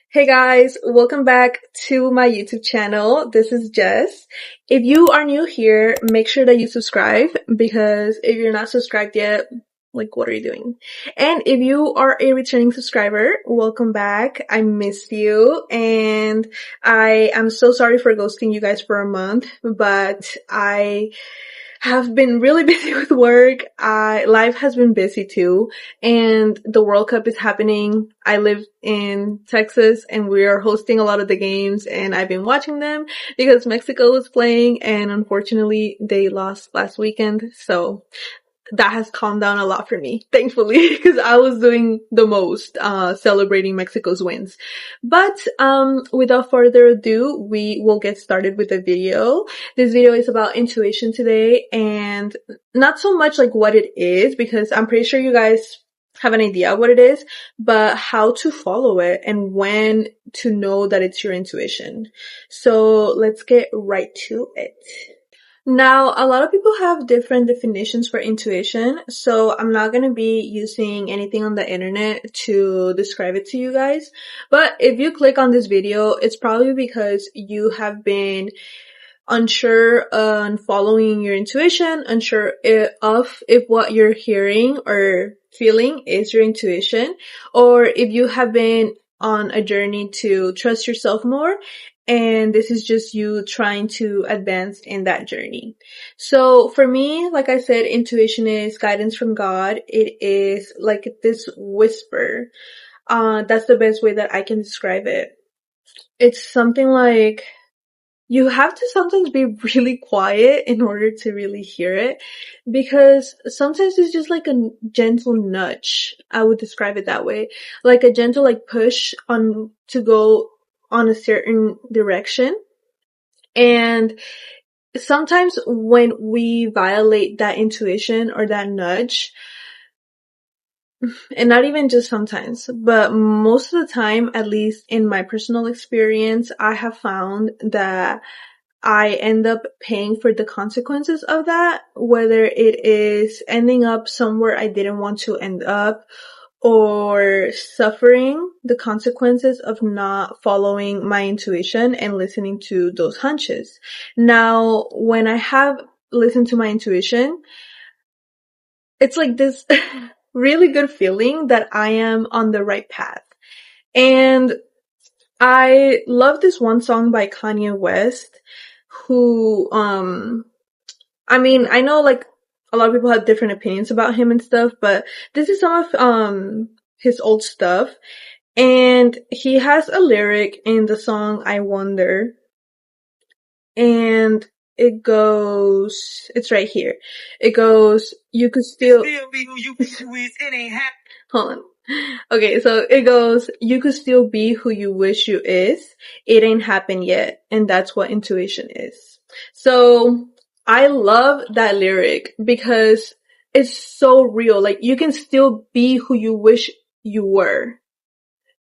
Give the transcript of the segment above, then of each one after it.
Hey guys, welcome back to my YouTube channel. This is Jess. If you are new here, make sure that you subscribe because if you're not subscribed yet, what are you doing? And if you are a returning subscriber, welcome back. I missed you and I am so sorry for ghosting you guys for a month, but I have been really busy with work. Life has been busy too, and the World Cup is happening. I live in Texas and we are hosting a lot of the games and I've been watching them because Mexico was playing and unfortunately they lost last weekend. So that has calmed down a lot for me, thankfully, because I was doing the most, celebrating Mexico's wins. But, without further ado, we will get started with the video. This video is about intuition today and not so much like what it is, because I'm pretty sure you guys have an idea what it is, but how to follow it and when to know that it's your intuition. So let's get right to it. Now, a lot of people have different definitions for intuition, so I'm not going to be using anything on the internet to describe it to you guys. But if you click on this video, it's probably because you have been unsure on following your intuition, unsure if what you're hearing or feeling is your intuition, or if you have been on a journey to trust yourself more and this is just you trying to advance in that journey. So for me, like I said, intuition is guidance from God. It is like this whisper. That's the best way that I can describe it. It's something like you have to sometimes be really quiet in order to really hear it, because sometimes it's just like a gentle nudge. I would describe it that way. Like a gentle push on to go on a certain direction. And sometimes when we violate that intuition or that nudge, and not even just sometimes, but most of the time, at least in my personal experience, I have found that I end up paying for the consequences of that, whether it is ending up somewhere I didn't want to end up or suffering the consequences of not following my intuition and listening to those hunches. Now, when I have listened to my intuition, it's like this really good feeling that I am on the right path. And I love this one song by Kanye West, who, I know a lot of people have different opinions about him and stuff, but this is some of, his old stuff. And he has a lyric in the song I Wonder. And it's right here. It goes, you could still be who you wish you is, it ain't happening. Hold on. Okay, so it goes, you could still be who you wish you is, it ain't happened yet, and that's what intuition is. So, I love that lyric because it's so real. Like, you can still be who you wish you were.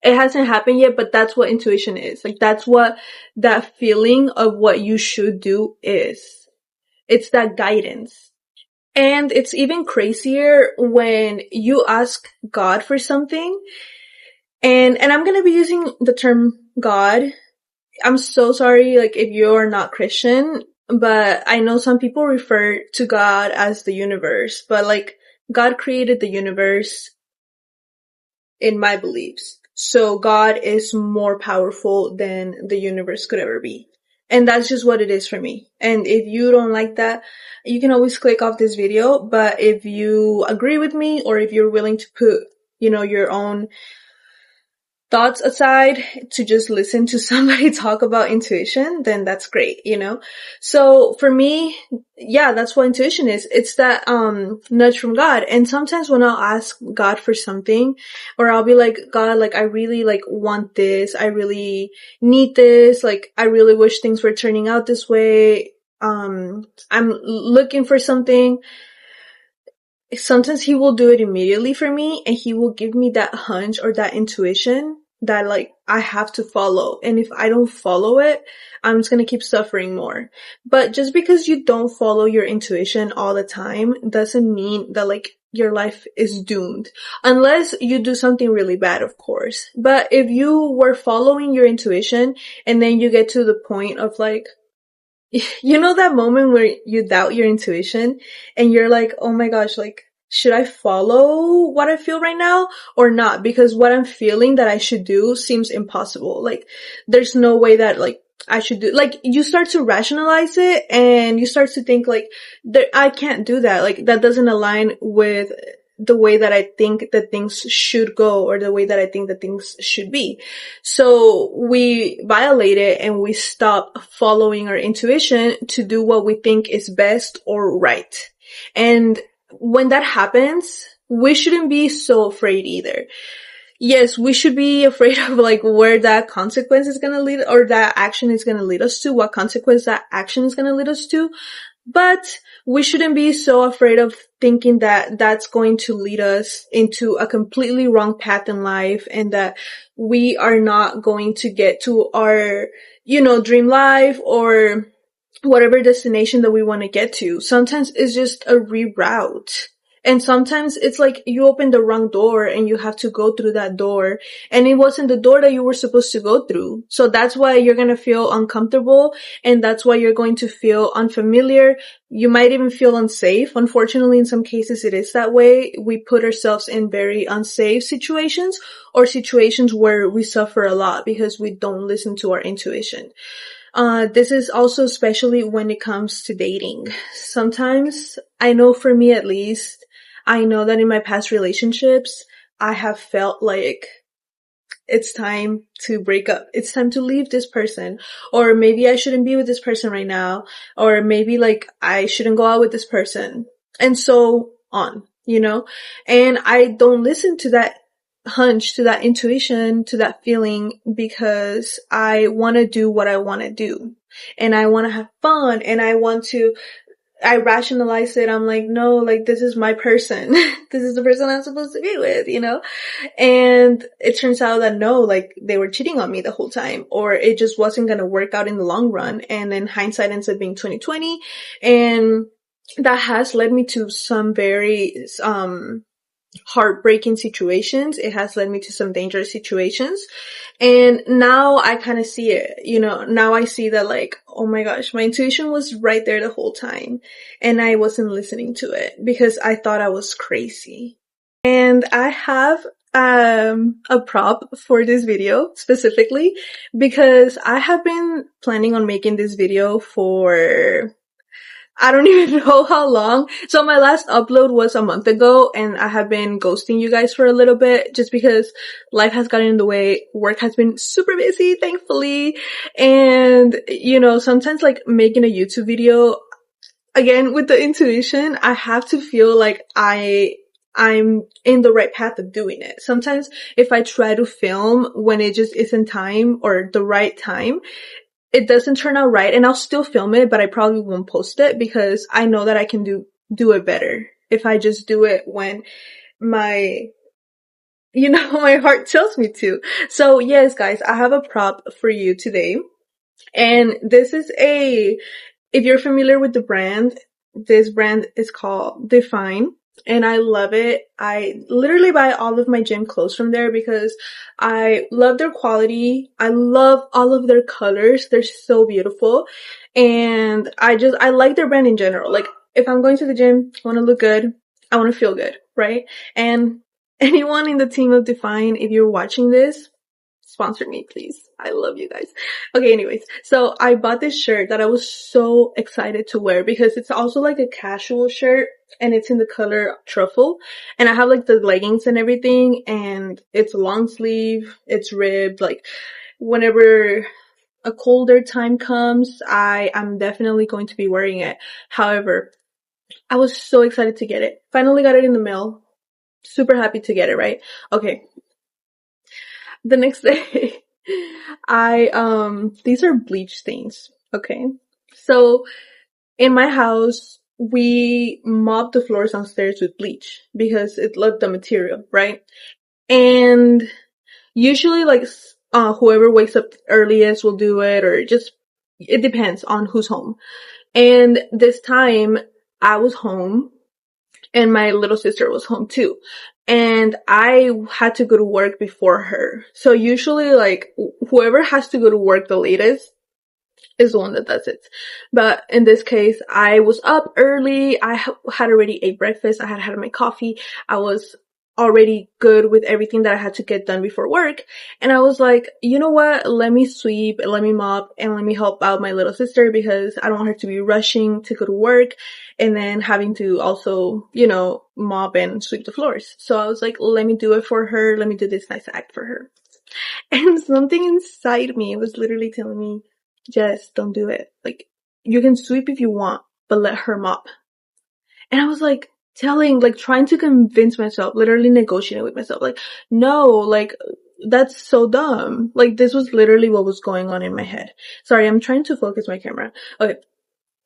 It hasn't happened yet, but that's what intuition is. Like, that's what that feeling of what you should do is. It's that guidance. And it's even crazier when you ask God for something. And I'm gonna be using the term God. I'm so sorry, if you're not Christian, but I know some people refer to God as the universe, but God created the universe in my beliefs. So God is more powerful than the universe could ever be. And that's just what it is for me. And if you don't like that, you can always click off this video. But if you agree with me or if you're willing to put, your own thoughts aside to just listen to somebody talk about intuition, then that's great, So for me, yeah, that's what intuition is. It's that, nudge from God. And sometimes when I'll ask God for something, or I'll be like, God, I really want this. I really need this. I really wish things were turning out this way. I'm looking for something. Sometimes he will do it immediately for me and he will give me that hunch or that intuition that like I have to follow. And if I don't follow it, I'm just gonna keep suffering more. But just because you don't follow your intuition all the time doesn't mean that like your life is doomed. Unless you do something really bad, of course. But if you were following your intuition and then you get to the point of like, you know that moment where you doubt your intuition and you're like, oh my gosh, like, should I follow what I feel right now or not? Because what I'm feeling that I should do seems impossible. Like, there's no way that like I should do, like, you start to rationalize it and you start to think like, I can't do that. Like, that doesn't align with the way that I think that things should go or the way that I think that things should be. So we violate it and we stop following our intuition to do what we think is best or right. And when that happens, we shouldn't be so afraid either. Yes, we should be afraid of like where that consequence is gonna lead or that action is gonna lead us to, what consequence that action is gonna lead us to. But we shouldn't be so afraid of thinking that that's going to lead us into a completely wrong path in life and that we are not going to get to our, dream life or whatever destination that we want to get to. Sometimes it's just a reroute. And sometimes it's like you open the wrong door and you have to go through that door and it wasn't the door that you were supposed to go through. So that's why you're going to feel uncomfortable and that's why you're going to feel unfamiliar. You might even feel unsafe. Unfortunately, in some cases it is that way. We put ourselves in very unsafe situations or situations where we suffer a lot because we don't listen to our intuition. This is also especially when it comes to dating. Sometimes, I know for me at least, I know that in my past relationships, I have felt like it's time to break up. It's time to leave this person. Or maybe I shouldn't be with this person right now. Or maybe like I shouldn't go out with this person. And so on, And I don't listen to that hunch, to that intuition, to that feeling because I want to do what I want to do. And I want to have fun and I rationalize it. I'm like, no, like this is my person. This is the person I'm supposed to be with, And it turns out that no, like they were cheating on me the whole time or it just wasn't going to work out in the long run. And then hindsight ends up being 2020. And that has led me to some very, heartbreaking situations. It has led me to some dangerous situations. And now I kind of see it, now I see that like, oh my gosh, my intuition was right there the whole time and I wasn't listening to it because I thought I was crazy. And I have a prop for this video specifically because I have been planning on making this video for I don't even know how long. So my last upload was a month ago and I have been ghosting you guys for a little bit just because life has gotten in the way. Work has been super busy, thankfully. And, sometimes like making a YouTube video, again, with the intuition, I have to feel like I'm in the right path of doing it. Sometimes if I try to film when it just isn't time or the right time, it doesn't turn out right and I'll still film it, but I probably won't post it because I know that I can do it better if I just do it when my heart tells me to. So yes, guys, I have a prop for you today. And this is if you're familiar with the brand, this brand is called Define. And I love it. I literally buy all of my gym clothes from there because I love their quality. I love all of their colors. They're so beautiful. And I like their brand in general. Like, if I'm going to the gym, I want to look good. I want to feel good, right? And anyone in the team of Define, if you're watching this, sponsor me, please. I love you guys. Okay, anyways. So I bought this shirt that I was so excited to wear because it's also like a casual shirt and it's in the color truffle. And I have like the leggings and everything and it's long sleeve, it's ribbed. Like whenever a colder time comes, I'm definitely going to be wearing it. However, I was so excited to get it. Finally got it in the mail. Super happy to get it, right? Okay. The next day, these are bleach stains, okay? So, in my house, we mop the floors downstairs with bleach because it loved the material, right? And Usually like, whoever wakes up earliest will do it, or just, it depends on who's home. And this time I was home and my little sister was home too. And I had to go to work before her. So usually like whoever has to go to work the latest is the one that does it. But in this case, I was up early. I had already ate breakfast. I had had my coffee. I was already good with everything that I had to get done before work. And I was like, you know what? Let me sweep, let me mop, and let me help out my little sister, because I don't want her to be rushing to go to work and then having to also, mop and sweep the floors. So I was like, let me do it for her. Let me do this nice act for her. And something inside me was literally telling me, Jess, don't do it. Like, you can sweep if you want, but let her mop. And I was like, trying to convince myself, literally negotiating with myself, like, no, like, that's so dumb. Like, this was literally what was going on in my head. Sorry, I'm trying to focus my camera. Okay.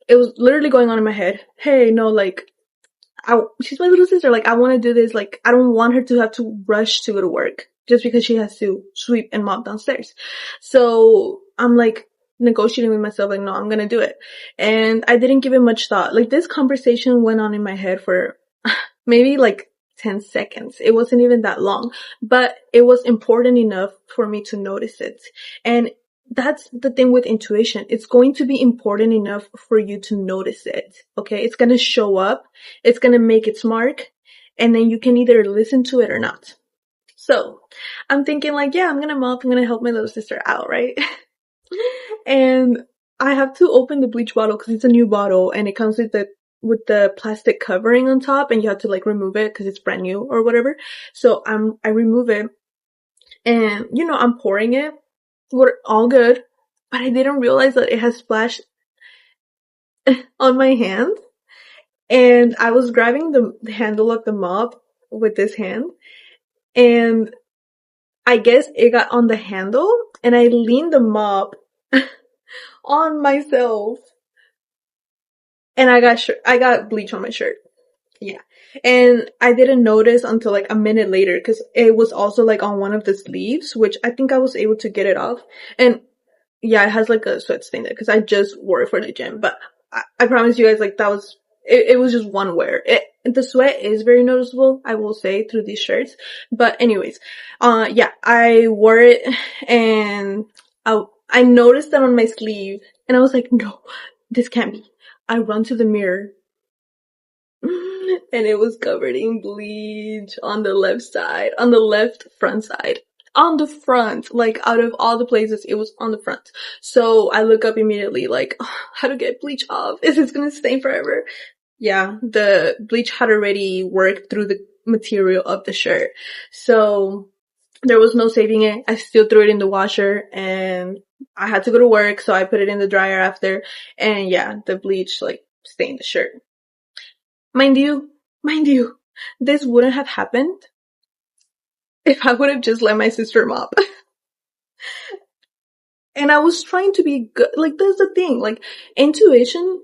It was literally going on in my head. Hey, no, like, she's my little sister. Like, I want to do this. Like, I don't want her to have to rush to go to work just because she has to sweep and mop downstairs. So I'm like negotiating with myself, like, no, I'm going to do it. And I didn't give it much thought. Like, this conversation went on in my head for maybe like 10 seconds. It wasn't even that long, but it was important enough for me to notice it. And that's the thing with intuition. It's going to be important enough for you to notice it. Okay. It's going to show up. It's going to make its mark. And then you can either listen to it or not. So I'm thinking like, yeah, I'm going to mop. I'm going to help my little sister out. Right. And I have to open the bleach bottle because it's a new bottle and it comes with the plastic covering on top, and you have to like remove it because it's brand new or whatever. So I remove it, and I'm pouring it. We're all good, but I didn't realize that it has splashed on my hand, and I was grabbing the handle of the mop with this hand, and I guess it got on the handle, and I leaned the mop on myself, and I got bleach on my shirt. Yeah. And I didn't notice until like a minute later, because it was also like on one of the sleeves, which I think I was able to get it off. And yeah, it has like a sweat stain there because I just wore it for the gym. But I promise you guys, like it was just one wear. The sweat is very noticeable, I will say, through these shirts. But anyways, yeah, I wore it and I noticed that on my sleeve and I was like, no, this can't be. I run to the mirror and it was covered in bleach on the left front side. On the front, like out of all the places, it was on the front. So I look up immediately, like, oh, how to get bleach off? Is this gonna stain forever? Yeah, the bleach had already worked through the material of the shirt. So there was no saving it. I still threw it in the washer and I had to go to work, so I put it in the dryer after. And yeah, the bleach like stained the shirt. Mind you, this wouldn't have happened if I would have just let my sister mop. And I was trying to be good. Like, that's the thing. Like, intuition,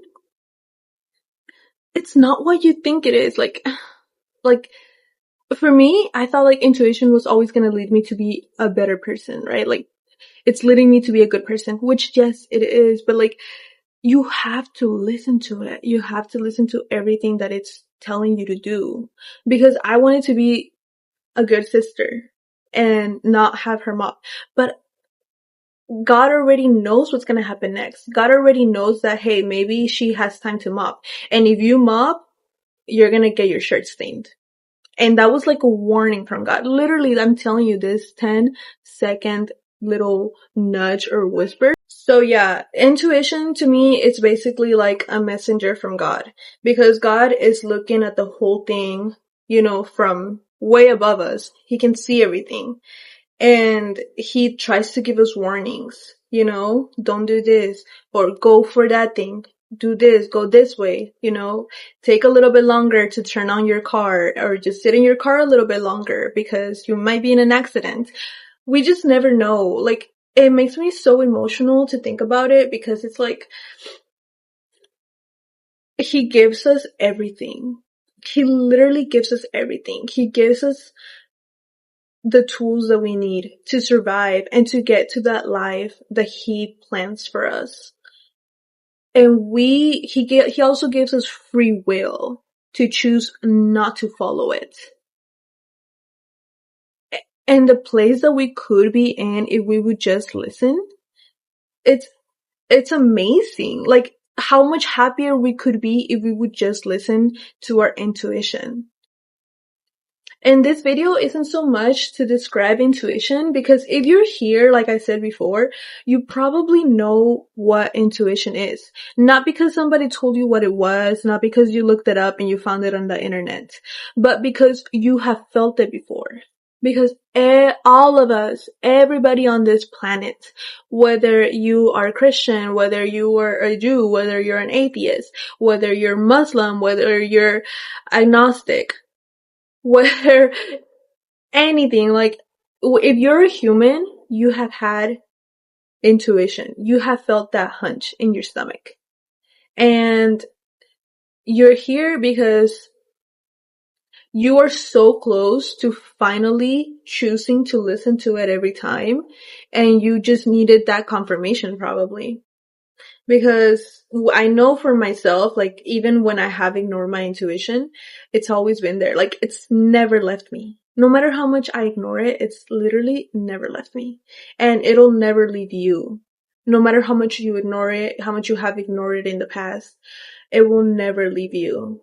it's not what you think it is. Like, for me, I thought like intuition was always gonna lead me to be a better person, right? Like, it's leading me to be a good person, which yes, it is, but like, you have to listen to it. You have to listen to everything that it's telling you to do. Because I wanted to be a good sister and not have her mop. But God already knows what's gonna happen next. God already knows that, hey, maybe she has time to mop. And if you mop, you're gonna get your shirt stained. And that was like a warning from God. Literally, I'm telling you this 10-second little nudge or whisper. So yeah, intuition to me, it's basically like a messenger from God. Because God is looking at the whole thing, from way above us. He can see everything. And he tries to give us warnings, don't do this, or go for that thing, do this, go this way, take a little bit longer to turn on your car, or just sit in your car a little bit longer because you might be in an accident. We just never know. Like, it makes me so emotional to think about it because it's like, he gives us everything. He literally gives us everything. He gives us the tools that we need to survive and to get to that life that he plans for us. And he also gives us free will to choose not to follow it. And the place that we could be in if we would just listen, it's amazing. Like, how much happier we could be if we would just listen to our intuition. And this video isn't so much to describe intuition, because if you're here, like I said before, you probably know what intuition is. Not because somebody told you what it was, not because you looked it up and you found it on the internet, but because you have felt it before. Because all of us, everybody on this planet, whether you are Christian, whether you are a Jew, whether you're an atheist, whether you're Muslim, whether you're agnostic, whether anything, like, if you're a human, you have had intuition. You have felt that hunch in your stomach. And you're here because you are so close to finally choosing to listen to it every time, and you just needed that confirmation probably. Because I know for myself, like, even when I have ignored my intuition, it's always been there. Like, it's never left me. No matter how much I ignore it, it's literally never left me. And it'll never leave you. No matter how much you ignore it, how much you have ignored it in the past, it will never leave you.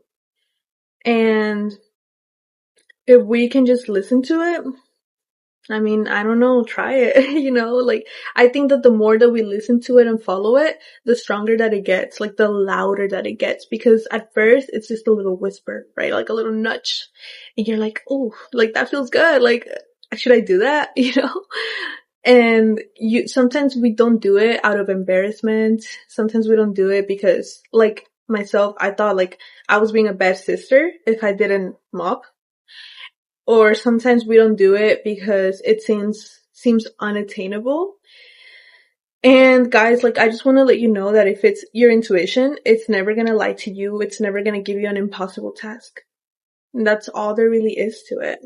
And if we can just listen to it, I mean, I don't know, try it, like, I think that the more that we listen to it and follow it, the stronger that it gets, like, the louder that it gets, because at first it's just a little whisper, right? Like a little nudge, and you're like, oh, like, that feels good, like, should I do that, And sometimes we don't do it out of embarrassment, sometimes we don't do it because, like, myself, I thought, like, I was being a bad sister if I didn't mop. Or sometimes we don't do it because it seems unattainable. And guys, like, I just want to let you know that if it's your intuition, it's never going to lie to you. It's never going to give you an impossible task. And that's all there really is to it.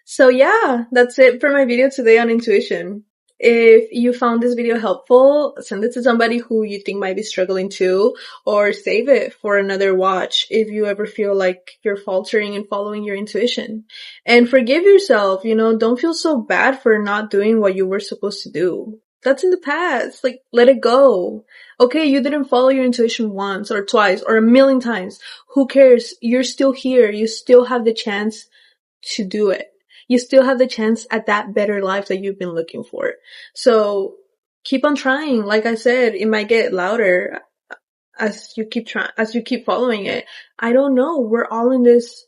So yeah, that's it for my video today on intuition. If you found this video helpful, send it to somebody who you think might be struggling too, or save it for another watch if you ever feel like you're faltering in following your intuition. And forgive yourself, don't feel so bad for not doing what you were supposed to do. That's in the past. Like, let it go. Okay, you didn't follow your intuition once or twice or a million times. Who cares? You're still here. You still have the chance to do it. You still have the chance at that better life that you've been looking for. So keep on trying. Like I said, it might get louder as you keep following it. I don't know. We're all in this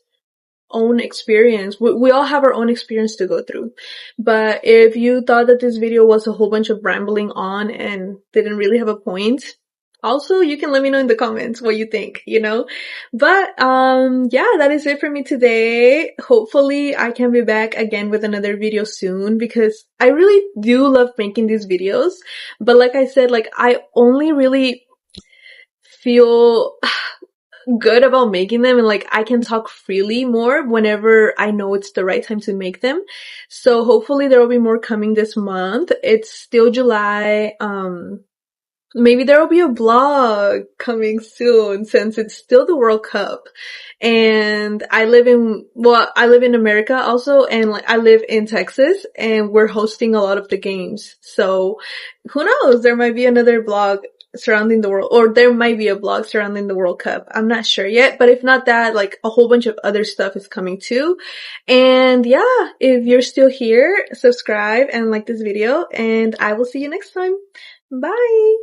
own experience. We all have our own experience to go through. But if you thought that this video was a whole bunch of rambling on and didn't really have a point, also, you can let me know in the comments what you think, But, yeah, that is it for me today. Hopefully I can be back again with another video soon, because I really do love making these videos. But like I said, like, I only really feel good about making them, and like, I can talk freely more whenever I know it's the right time to make them. So hopefully there will be more coming this month. It's still July. Maybe there will be a vlog coming soon, since it's still the World Cup. And I live in America also, and like, I live in Texas, and we're hosting a lot of the games. So who knows? There might be another vlog surrounding the world, or there might be a vlog surrounding the World Cup. I'm not sure yet, but if not that, like, a whole bunch of other stuff is coming too. And yeah, if you're still here, subscribe and like this video, and I will see you next time. Bye!